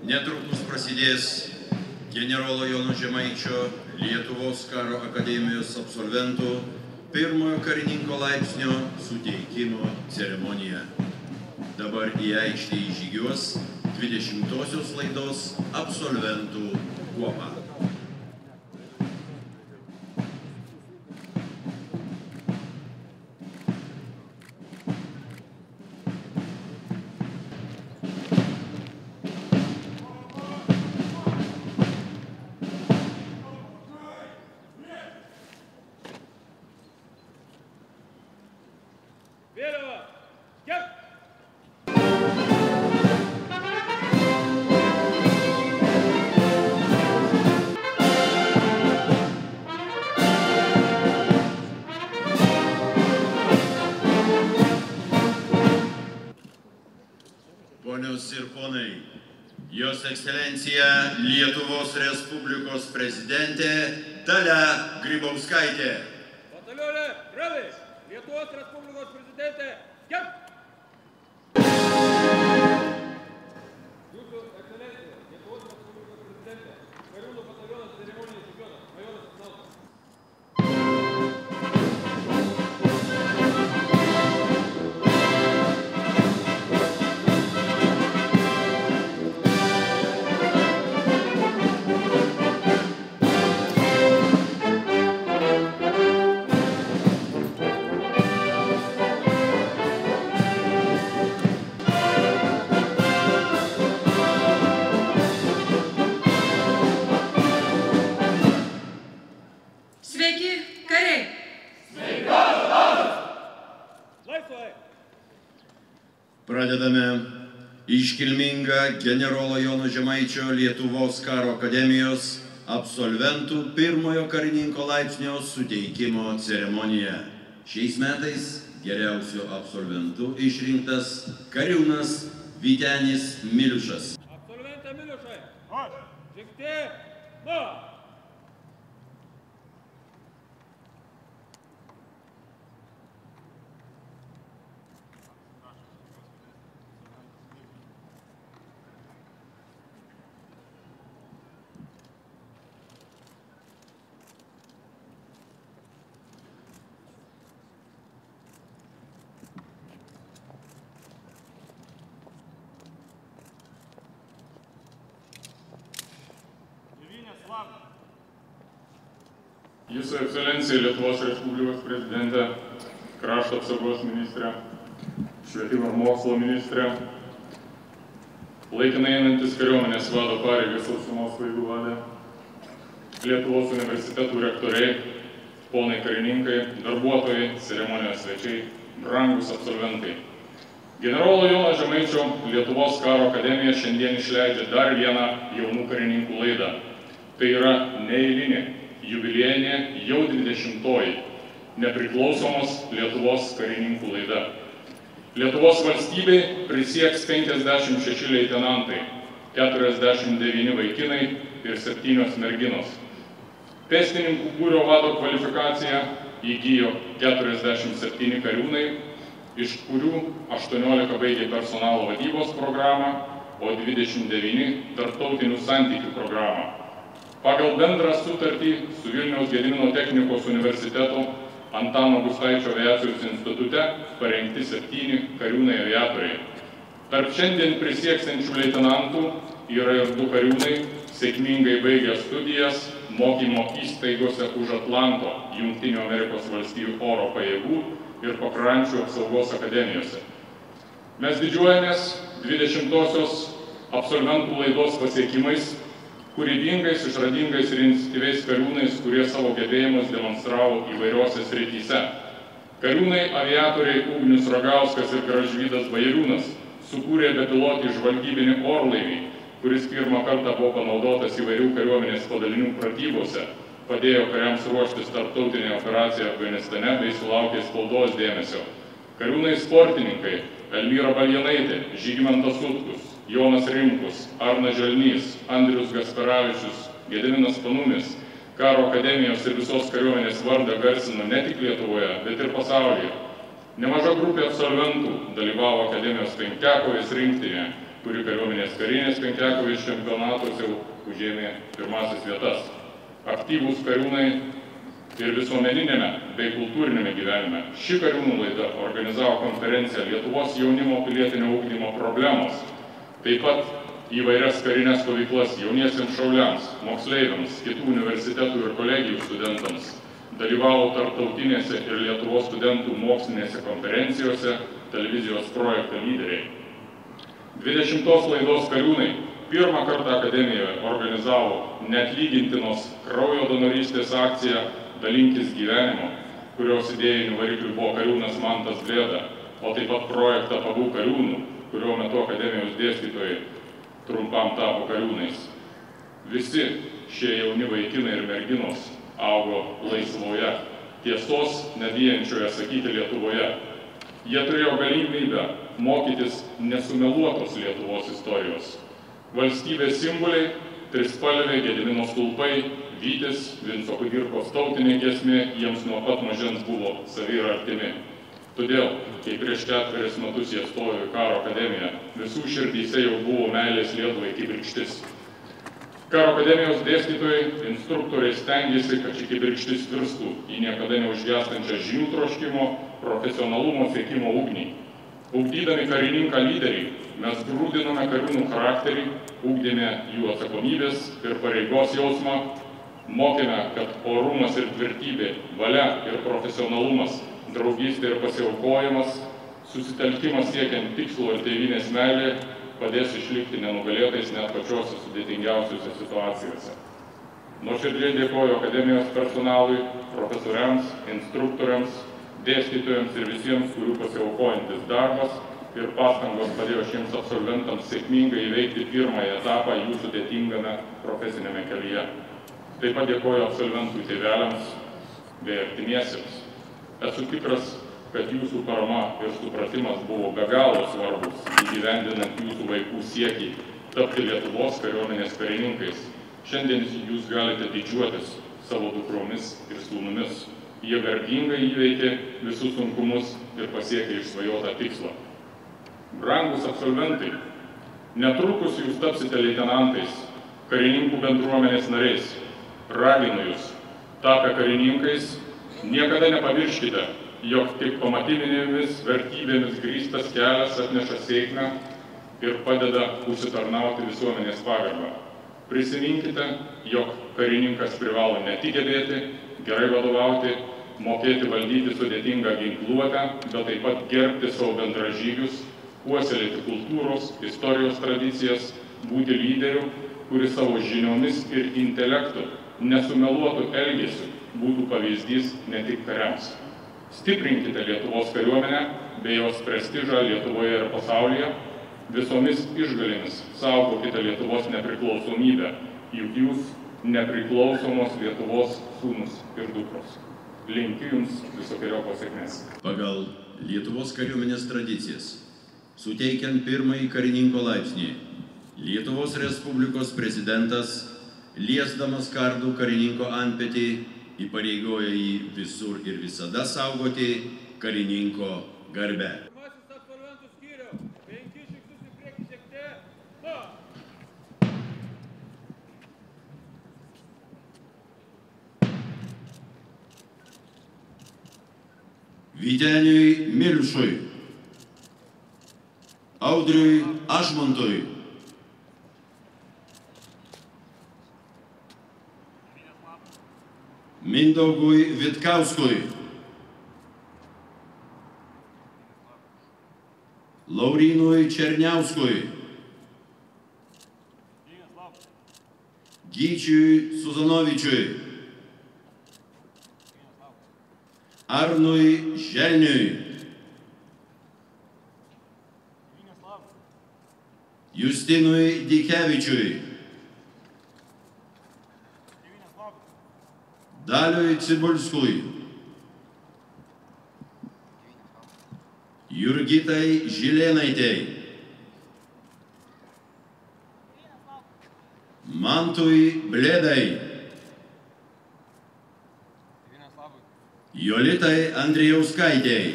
Netrukus prasidės generolo Jono Žemaičio Lietuvos karo akademijos absolventų pirmojo karininko laipsnio suteikimo ceremonija. Dabar į aikštę įžygiuos 20-osios laidos absolventų kuopa. Ponios ir ponai, Jos Ekscelencija Lietuvos Respublikos prezidentė Dalia Grybauskaitė. Batalione, Revai, Lietuvos Respublikos prezidentė, Kep! Jūsų Ekscelencija, Lietuvos Respublikos prezidentė, Kariūnų batalionas ceremonijos čempionas, majoras Apnautas. Pradedame iškilmingą generolo Jono Žemaičio Lietuvos karo akademijos absolventų pirmojo karininko laipsnio suteikimo ceremoniją. Šiais metais geriausiu absolventu išrinktas kariūnas Vytenis Miliušas. Absolventė Miliušai, žingsnė, na! Jūsų Ekscelencija Lietuvos Respublikos prezidentė, krašto apsaugos ministrė, švietimo ir mokslo ministrė, laikinai einantis kariuomenės vado pareigas sausumos pajėgų vade, Lietuvos universitetų rektoriai, ponai karininkai, darbuotojai, ceremonijos svečiai, brangūs absolventai. Generolo Jono Žemaičio Lietuvos karo akademija šiandien išleidžia dar vieną jaunų karininkų laidą. Tai yra neeilinė, jubiliejinė, jau 20-oji nepriklausomos Lietuvos karininkų laida. Lietuvos valstybei prisieks 56 leitenantai, 49 vaikinai ir 7 merginos. Pėstininkų būrio vado kvalifikaciją įgijo 47 kariūnai, iš kurių 18 baigė personalo vadybos programą, o 29 tarptautinių santykių programą. Pagal bendrą sutartį su Vilniaus Gedimino technikos universiteto Antano Gustaičio aviacijos institute parengti 7 kariūnai aviatoriai. Tarp šiandien prisieksiančių leitenantų yra ir 2 kariūnai, sėkmingai baigę studijas mokymo įstaigose už Atlanto, Jungtinių Amerikos valstijų oro pajėgų ir pakrančių apsaugos akademijose. Mes didžiuojamės 20-osios absolventų laidos pasiekimais, kūrybingais, išradingais ir iniciatyviais kariūnais, kurie savo gebėjimus demonstravo įvairiose srityse. Kariūnai aviatoriai Ugnius Ragauskas ir Gražvydas Bairiūnas sukūrė bepilotį žvalgybinį orlaivį, kuris pirmą kartą buvo panaudotas įvairių kariuomenės padalinių pratybose, padėjo kariams ruoštis tarptautinę operaciją Afganistane bei sulaukė spaudos dėmesio. Kariūnai sportininkai Elmyra Baljanaitė, Žygimantas Sutkus, Jonas Rimkus, Arnas Želnys, Andrius Gasperavičius, Gediminas Panumis, karo akademijos ir visos kariuomenės vardą garsino ne tik Lietuvoje, bet ir pasaulyje. Nemaža grupė absolventų dalyvavo akademijos penkiakovės rinktinėje, kuri kariuomenės karinės penkiakovės čempionatuose užėmė pirmasis vietas. Aktyvūs kariūnai ir visuomeninėme bei kultūrinėme gyvenime. Ši kariūnų laida organizavo konferenciją Lietuvos jaunimo pilietinio ugdymo problemos, taip pat įvairias karinės stovyklas jauniesiems šauliams, moksleiviams, kitų universitetų ir kolegijų studentams. Dalyvavo tarptautinėse ir Lietuvos studentų mokslinėse konferencijose, televizijos projekto lyderiai. 20 laidos kariūnai pirmą kartą akademijoje organizavo neatlygintinos kraujo donorystės akciją Dalinkis gyvenimo, kurios idėjinių variklių buvo kariūnas Mantas Blėda, o taip pat projektą Pabūk kariūnų, kurio metu akademijos dėstytojai trumpam tapo kariūnais. Visi šie jauni vaikinai ir merginos augo laisvoje, tiesos nebijančioje sakyti Lietuvoje. Jie turėjo galimybę mokytis nesumeluotos Lietuvos istorijos. Valstybės simboliai, trispalvė, Gedimino stulpai, Vytis, Vinco Kudirkos tautinė giesmė jiems nuo pat mažens buvo savi ir artimi. Todėl, kai prieš 4 metus jie stojo į karo akademiją, visų širdyse jau buvo meilės Lietuvai kibirkštis. Karo akademijos dėstytojai, instruktoriai stengiasi, kad ši kibirkštis virstų į niekada neužgęstančią žinių troškimo, profesionalumo siekimo ugnį. Ugdydami karininką lyderį, mes grūdiname kariūnų charakterį, ugdėme jų atsakomybės ir pareigos jausmą, mokėme, kad orumas ir tvirtybė, valia ir profesionalumas, draugystė ir pasiaukojimas, susitelkimas siekiant tikslo ir tėvynės meilė padės išlikti nenugalėtais net pačiose sudėtingiausiose situacijose. Nuoširdžiai dėkoju akademijos personalui, profesoriams, instruktoriams, dėstytojams ir visiems, kurių pasiaukojantis darbas ir pastangos padėjo šiems absolventams sėkmingai įveikti pirmąjį etapą jų sudėtingame profesinėme kelyje. Taip pat dėkoju absolventų tėveliams bei artimiesiems. Esu tikras, kad jūsų parama ir supratimas buvo be galo svarbus įgyvendinant jūsų vaikų siekį tapti Lietuvos kariuomenės karininkais. Šiandien jūs galite didžiuotis savo dukromis ir sūnumis. Jie garbingai įveikė visus sunkumus ir pasiekė išsvajotą tikslą. Brangūs absolventai, netrukus jūs tapsite leitenantais, karininkų bendruomenės nariais. Raginu jūs, tapę karininkais, niekada nepamirškite, jog tik pamatinėmis vertybėmis grįstas kelias atneša sėkmę ir padeda užsitarnauti visuomenės pagarbą. Prisiminkite, jog karininkas privalo ne tik gebėti, gerai vadovauti, mokėti valdyti sudėtingą ginkluotę, bet taip pat gerbti savo bendražygius, puoselėti kultūros, istorijos tradicijas, būti lyderiu, kuris savo žiniomis ir intelektu, nesumeluotų elgesiu, būtų pavyzdys ne tik kariams. Stiprinkite Lietuvos kariuomenę bei jos prestižą Lietuvoje ir pasaulyje, visomis išgalėmis saugokite Lietuvos nepriklausomybę, juk jūs nepriklausomos Lietuvos sūnus ir dukros. Linkiu jums visokeriopos sėkmės. Pagal Lietuvos kariuomenės tradicijas, suteikiant pirmąjį karininko laipsnį, Lietuvos Respublikos prezidentas, liesdamas kardų karininko antpetį, įpareigoja jį visur ir visada saugoti karininko garbę. Pirmasis absolventų skyriau, 5 žingsnius į priekį šiek tiek. Vyteniui Milšui, Audriui Ašmontui, Mindaugui Vitkauskui, Laurynui Černiauskui, Gyčiui Suzanovičiui, Arnui Želniui, Justinui Dikevičiui, Daliui Cibulskui, Jurgitai Žilėnaitei, Mantui Blėdai, Jolitai Andrijauskaitei,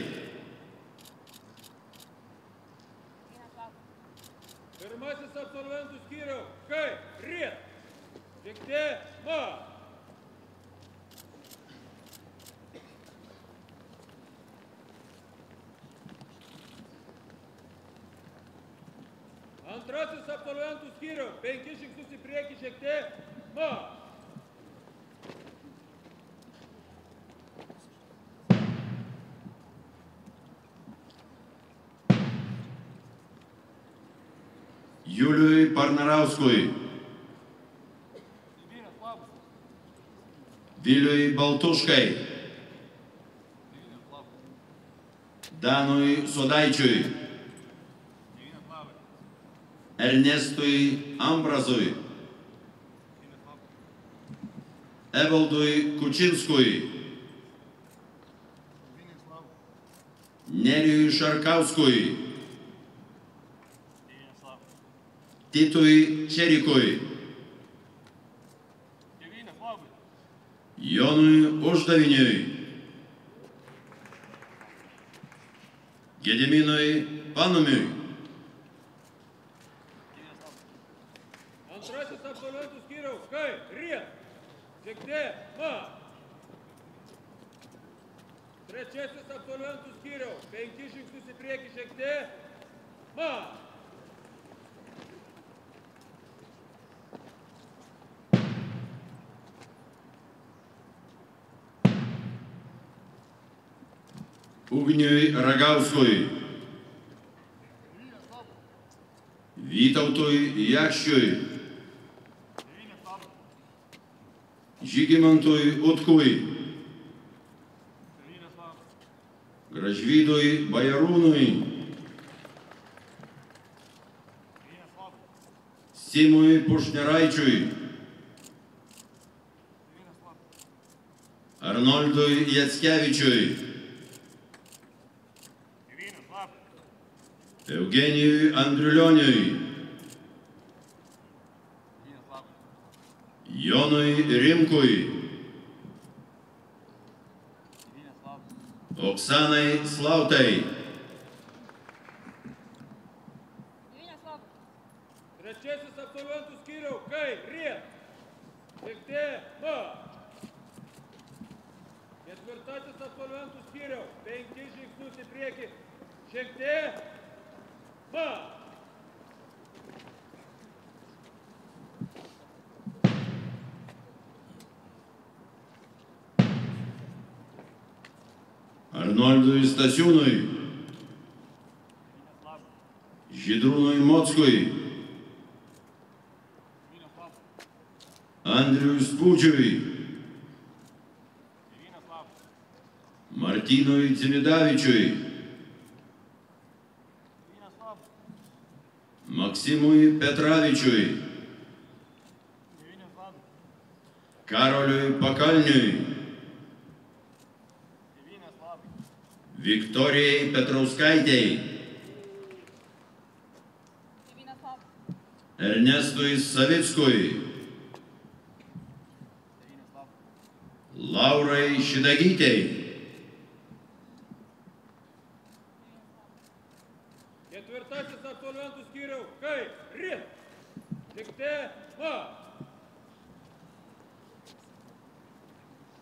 žengte ma. Antrasis absolventų skyriaus 5 žingsnius į priekį žengte ma. Juliui Parnarauskui, Viliui Baltuškai, Danui Sodaičiui, Ernestui Ambrazui, Evaldui Kučinskui, Nerijui Šarkauskui, Titui Čerikui, Jonui Uždaviniui, Gediminui Panumiui. Antrasis absolventų skyriaus kai rie. Žengte ma. Trečiasis absolventų skyriaus 5 žingsnius į priekį žengte ma. Ugniui Ragauskui, Vytautui Jakščiui, Žygimantui Utkui, Gražvydui Bajarūnui, Simui Pušneraičiui, Arnoldui Jackevičiui, Eugenijui Andriulioniui, Jonui Rimkui, Oksanai Slautai, Trečiasis absolventų skyriaus kai rie. Žengte ma. Ketvirtasis absolventų skyriaus 5 žingsnius į priekį žengte ma. Arnoldui Stasiūnui, Žydrūnui Mockui, Andriui Spūdžiui, Martynui Dzimidavičiui, Maksimui Petravičiui, Karoliui Pakalniui, Viktorijai Petrauskaitei, Ernestui Savickui, Laurai Šidagytei, Ketvirtasis absolventų skyriaus kai rie. Žengte ma.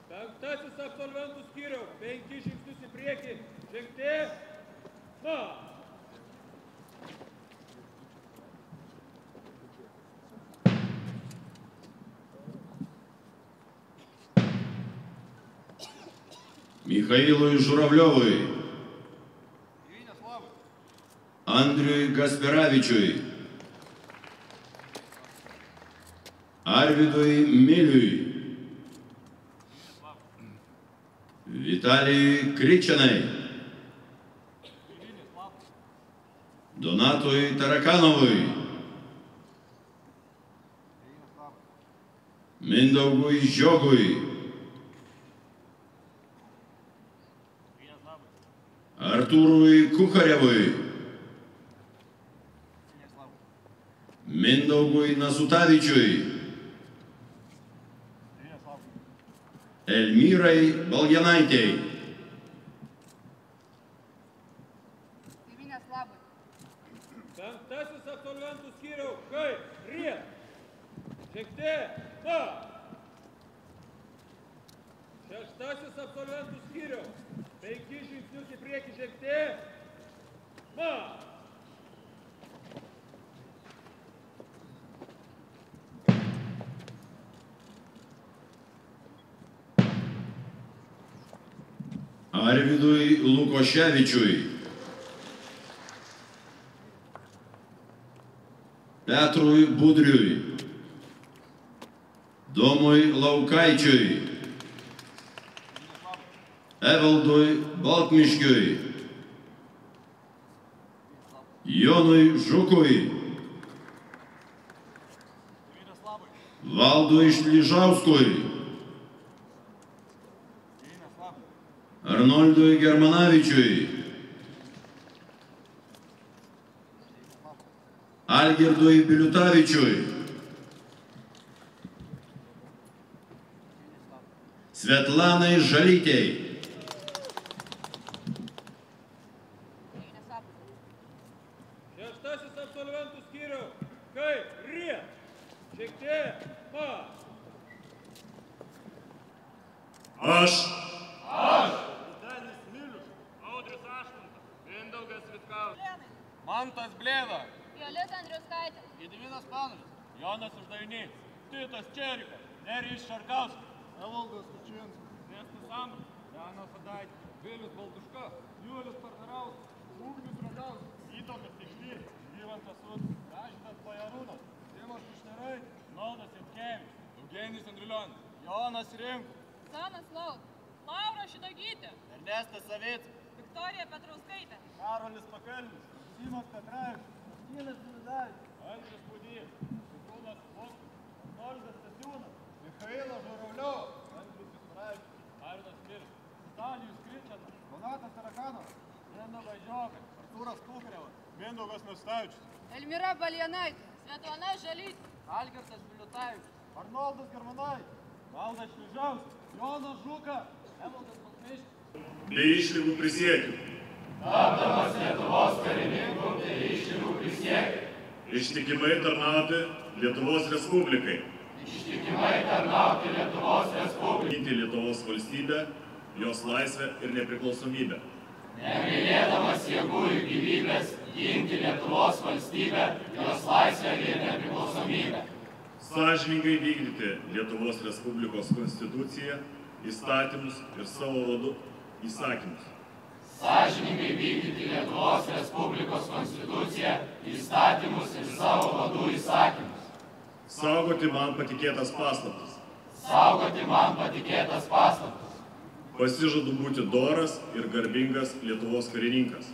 Penktasis absolventų skyriaus 5 žingsnius į priekį žengte ma. Michailui Žuravliovui, Andriui Gasperavičiui, Arvidui Miliui, Vitalijui Kričinai, Donatui Tarakanovui, Mindaugui Žiogui, Artūrui Kucharevui, Mindaugui Nasutavičiui, Elmyrai Balgenaitei, Penktasis absolventų skyriaus kai rie. Žengti, ma. Šeštasis absolventų skyriaus. 5 žingsnius į priekį žengti, ma. Arvydui Lukoševičiui, Petrui Budriui, Domui Laukaičiui, Evaldui Baltmiškiui, Jonui Žukui, Valdui Šližauskui, Arnoldui Germanavičiui, Algirdui Biliutavičiui, Svetlanai Žalytei, Šeštasis absolventų skyriaus. Kairė. Žengti, ma. Aš. Danis Milius. Audrius Ašmontas. Mindaugas Vitkauskas. Mantas Blėda. Jolita Andriuskaitė. Gediminas Panulis. Jonas Uždavinys. Titas Čerikas. Nerijus Šarkauskas. Evaldas Kučinskas. Nestas Andrus. Janas Adaitis. Vilius Baltuška. Julius Partarauskas. Ugnius Ragauskas. Vytautas Tikštys. Vyvantas Utas. Gražvydas Bajarūnas. Dimas Kušnerai. Noldas Jatkevičius. Eugenijus Andriulionis. Jonas Rimkus. Sanas Lauk. Laura Šidagytė. Ernestas Savickas. Viktorija Petrauskaitė. Karolis Pakalnis. Simas Petravičius. Martynas Vilidavičius. Andrius Budys. Vikūnas Voskus. Arnoldas Stasiūnas. Michailas Žuravliovas. Andrius Visparavičius. Arnas Mirs. Stalijus Kričanas. Donatas Tarakanovas. Rena Vaidžiokas. Artūras Kuchariovas. Mindaugas Nastavičius. Elmira Baljanaitė. Svetlana Žalytė. Algirdas Biliutavičius. Arnoldas Germanaitis. Valdas Šližauskas. Jonas Žuka. Evaldas Baltmiškis. Be išlygų prisiekiu. Tapdamas Lietuvos karininku, be išlygų prisiekiu. Ištikimai tarnauti Lietuvos Respublikai. Ištikimai tarnauti Lietuvos Respublikai. Ginti Lietuvos valstybę, jos laisvę ir nepriklausomybę. Nemylėdamas jėgų ir gyvybės, ginti Lietuvos valstybę, jos laisvę ir nepriklausomybę. Sąžiningai vykdyti Lietuvos Respublikos konstituciją, įstatymus ir savo vadų įsakymus. Sąžiningai vykdyti Lietuvos Respublikos konstituciją, įstatymus ir savo vadų įsakymus. Saugoti man patikėtas paslaptis. Saugoti man patikėtas paslaptis. Pasižadu būti doras ir garbingas Lietuvos karininkas.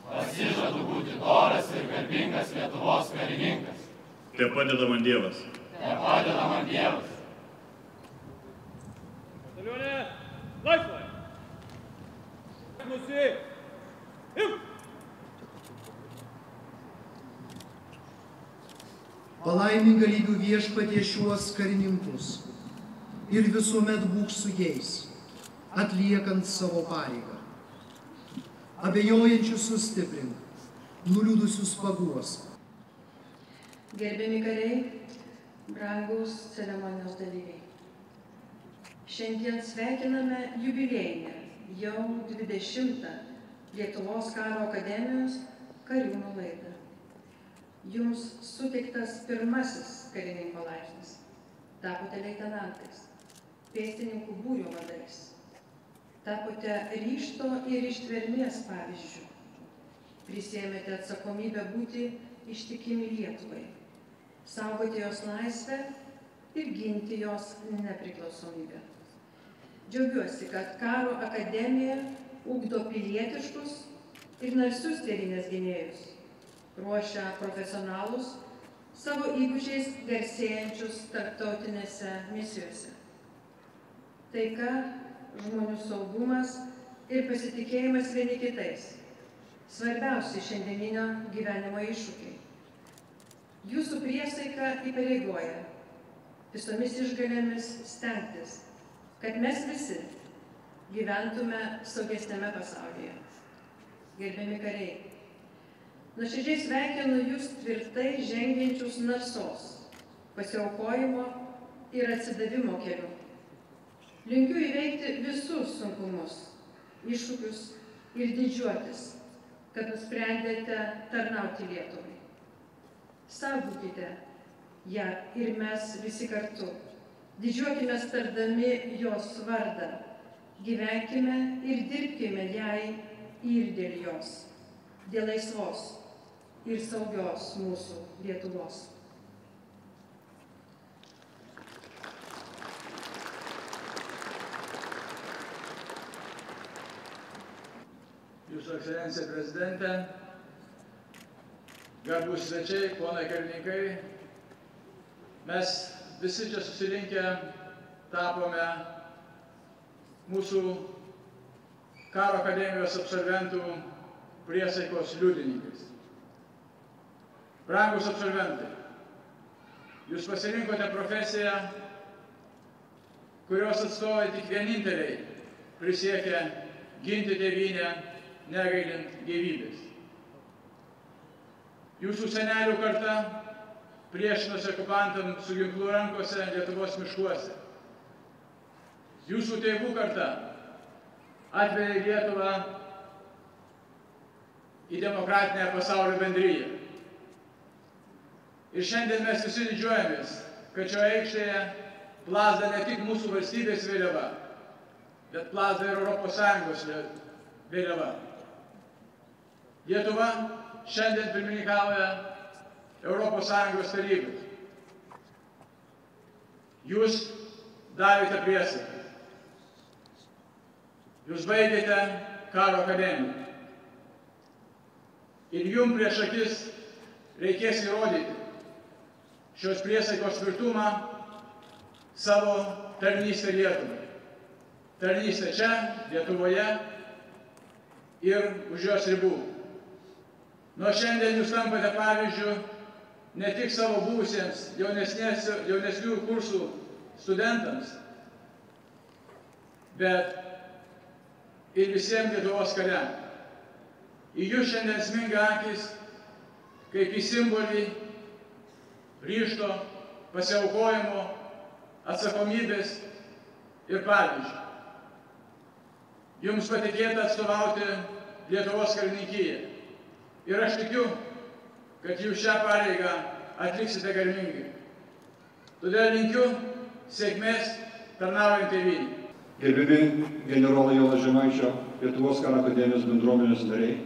Pasižadu būti doras ir garbingas Lietuvos karininkas. Te padeda man Dievas. Te padeda man Dievas. Batalionė, laisvai. Nusi. Imk. Palaimink galybių viešpatie šiuos karininkus ir visuomet būk su jais, atliekant savo pareigą. Abejojančius sustiprink, nuliūdusius paguosk. Gerbiami kariai, brangūs ceremonijos dalyviai. Šiandien sveikiname jubiliejinę, jau 20 Lietuvos karo akademijos kariūnų laidą. Jums suteiktas pirmasis karininko laipsnis. Tapote leitenantais, pėstininkų būrio vadais. Tapote ryžto ir ištvermės pavyzdžių. Prisiėmėte atsakomybę būti ištikimi Lietuvai, saugoti jos laisvę ir ginti jos nepriklausomybę. Džiaugiuosi, kad karo akademija ugdo pilietiškus ir narsius tėvynės gynėjus, ruošia profesionalus, savo įgūdžiais garsėjančius tarptautinėse misijose. Taika, žmonių saugumas ir pasitikėjimas vieni kitais – svarbiausi šiandieninio gyvenimo iššūkiai. Jūsų priesaika įpareigoja visomis išgalėmis stengtis, kad mes visi gyventume saugesnėme pasaulyje. Gerbiami kariai, nuoširdžiai sveikinu jūs tvirtai žengiančius narsos, pasiaukojimo ir atsidavimo keliu. Linkiu įveikti visus sunkumus, iššūkius ir didžiuotis, kad nusprendėte tarnauti Lietuvai. Saugokite ją ir mes visi kartu. Didžiuokime tardami jos vardą. Gyvenkime ir dirbkime jai ir dėl jos, dėl laisvos ir saugios mūsų Lietuvos. Jūsų ekscelencija prezidentė, garbūs svečiai, ponai karininkai, mes visi čia susirinkę tapome mūsų karo akademijos absolventų priesaikos liudininkais. Brangūs absolventai, jūs pasirinkote profesiją, kurios atstovai tik vieninteliai prisiekia ginti tėvynę, negailint gyvybės. Jūsų senelių karta priešinosi okupantams su ginklu rankose Lietuvos miškuose. Jūsų tėvų karta atvedė Lietuvą į demokratinę pasaulio bendriją. Ir šiandien mes visi didžiuojamės, kad šioje aikštėje plazda ne tik mūsų valstybės vėliava, bet plazda ir ES vėliava. Lietuva šiandien pirmininkauja ES tarybai. Jūs davėte priesaiką. Jūs baigėte karo akademiją. Ir jums prieš akis reikės įrodyti šios priesaikos tvirtumą savo tarnystę Lietuvai. Tarnystę čia, Lietuvoje ir už jos ribų. Nuo šiandien jūs tampate pavyzdžiu ne tik savo buvusiems jaunesnių kursų studentams, bet ir visiems Lietuvos kariams. Į jūs šiandien sminga akis, kaip į simbolį ryžto, pasiaukojimo, atsakomybės ir pavyzdžių. Jums patikėta atstovauti Lietuvos karininkiją. Ir aš tikiu, kad jūs šią pareigą atliksite garbingai. Todėl linkiu sėkmės tarnaujant tėvynei. Gerbiami generolo Jono Žemaičio, Lietuvos karo akademijos bendruomenės nariai,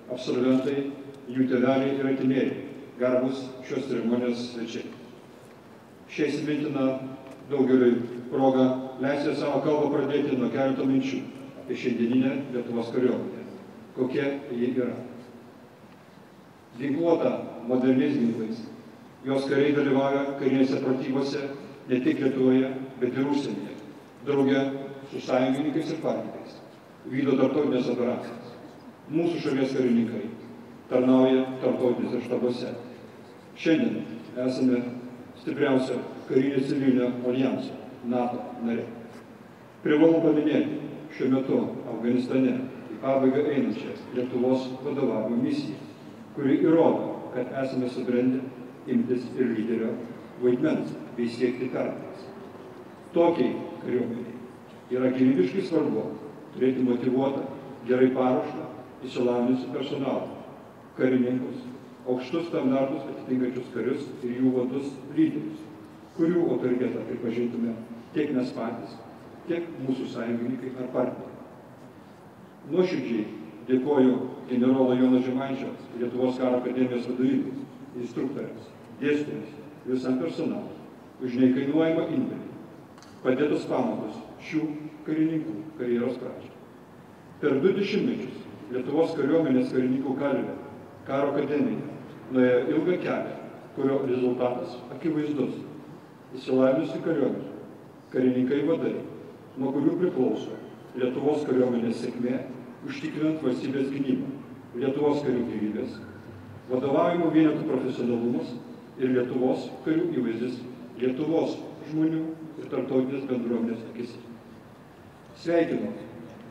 absolventai, jų tėveliai ir artimieji, garbūs šios ceremonijos svečiai. Šiais įmintina daugeliui proga leisiu savo kalbą pradėti nuo keleto minčių apie šiandieninę Lietuvos kariuomenę, kokia ji yra. Ginkluota moderniais ginklais, jos kariai dalyvauja karinėse pratybose ne tik Lietuvoje, bet ir užsienyje, drauge su sąjungininkais ir partneriais, vykdo tarptautinės operacijas. Mūsų šalies karininkai tarnauja tarptautinėse štabuose. Šiandien esame stipriausio karinio civilinio aljanso NATO nariai. Privalu paminėti šiuo metu Afganistane į pabaigą einančią Lietuvos vadovavimo misiją, kuri įrodo, kad esame subrendę imtis ir lyderio vaidmens bei siekti pergalės. Tokiai kariuomeniai yra gyvybiškai svarbu turėti motyvuotą, gerai paruoštą, išsilavinusių personalą, karininkus, aukštus standartus atitinkančius karius ir jų vadus lyderius, kurių autoritetą pripažintume tiek mes patys, tiek mūsų sąjungininkai ar partneriai. Nuoširdžiai dėkoju generolo Jono Žemaičio, Lietuvos karo akademijos vadovybei, instruktoriams, dėstytojams, visam personalui už neįkainuojamą indėlį, padėtus pamatus šių karininkų karjeros pradžiai. Per 2 dešimtmečius Lietuvos kariuomenės karininkų kalvė, karo akademija, nuėjo ilgą kelią, kurio rezultatas akivaizdus. Išsilavinusi kariuomenė, karininkai vadai, nuo kurių priklauso Lietuvos kariuomenės sėkmė, užtikrinant valstybės gynybą, Lietuvos karių gyvybės, vadovavimo vienetų profesionalumus ir Lietuvos karių įvaizdis Lietuvos žmonių ir tarptautinės bendruomenės akise. Sveikinu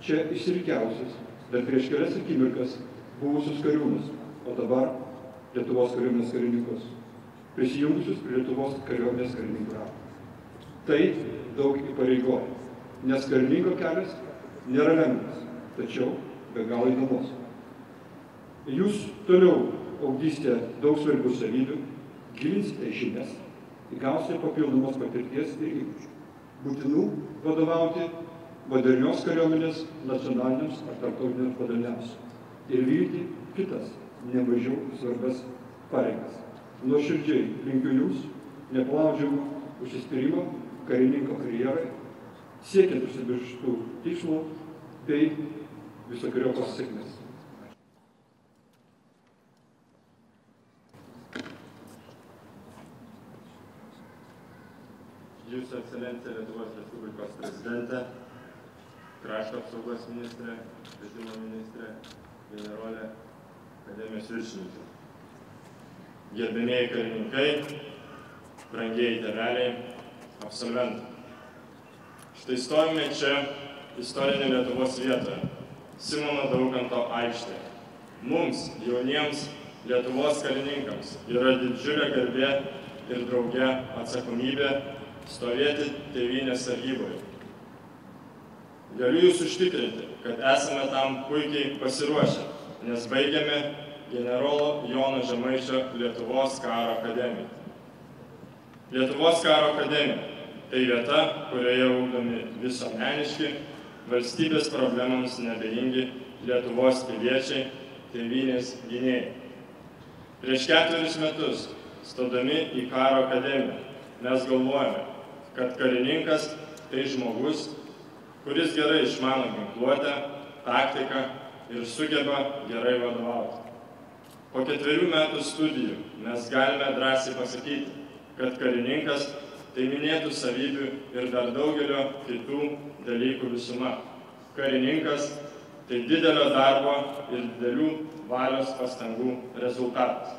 čia išsirikiausius, bet prieš kelias akimirkas buvusius kariūnus, o dabar Lietuvos kariuomenės karininkus. prisijungusius prie Lietuvos kariuomenės karininkų rato. Tai daug įpareigoja, nes karininko kelias nėra lengvas, tačiau be galo įdomus. Jūs toliau augdysite daug svarbių savybių, gilinsite žinias, įgausite papildomos patirties ir įgūdžių, būtinų vadovauti modernios kariuomenės nacionaliniams ar tarptautiniams padaliniams ir vykdyti kitas nemažiau svarbias pareigas. Nuoširdžiai linkiu jums nepalaužiamų užsispyrimo karininko karjerai, siekiant užsibrėžtų tikslų bei visokeriopos sėkmės. Jūsų ekscelencija Lietuvos Respublikos prezidentė, krašto apsaugos ministrė, švietimo ministrė, generolė, akademijos viršininkė. Gerbėmieji karininkai, brangieji tėveliai, absolventai. Štai stovime čia istorinė Lietuvos vietoje, Simono Daukanto aikštėje. Mums, jauniems Lietuvos karininkams, yra didžiulė garbė ir drauge atsakomybė stovėti tėvynės sargyboje. Galiu jūs užtikrinti, kad esame tam puikiai pasiruošę, nes baigiame generolo Jono Žemaičio Lietuvos karo akademiją. Lietuvos karo akademija – tai vieta, kurioje ugdomi visuomeniški, valstybės problemams neabejingi Lietuvos piliečiai, tėvynės gynėjai. Prieš 4 metus, stodami į karo akademiją, mes galvojame, kad karininkas tai žmogus, kuris gerai išmano ginkluotę, taktiką ir sugeba gerai vadovauti. Po 4 metų studijų mes galime drąsiai pasakyti, kad karininkas tai minėtų savybių ir dar daugelio kitų dalykų visuma. Karininkas tai didelio darbo ir didelių valios pastangų rezultatas.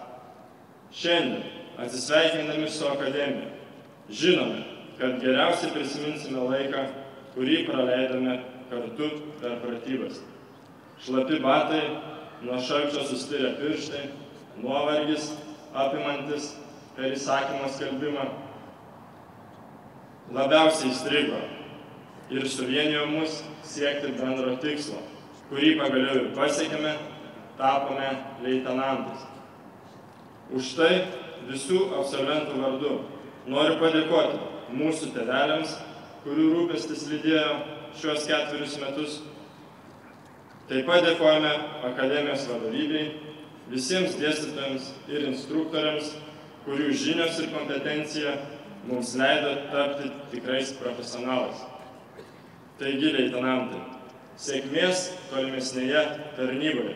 Šiandien, atsisveikindami su akademija, žinome, kad geriausiai prisiminsime laiką, kurį praleidome kartu per pratybas. Šlapi batai, nuo šalčio sustirę pirštai, nuovargis apimantis per įsakymo skelbimą, labiausiai įstrigo ir suvienijo mus siekti bendro tikslo, kurį pagaliau ir pasiekėme, tapome leitenantais. Už tai visų absolventų vardu noriu padėkoti mūsų tėveliams, kurių rūpestis lydėjo šios 4 metus. Taip pat dėkojame akademijos vadovybei, visiems dėstytojams ir instruktoriams, kurių žinios ir kompetencija mums leido tapti tikrais profesionalais. Taigi, leitenantai, sėkmės tolimesnėje tarnyboje.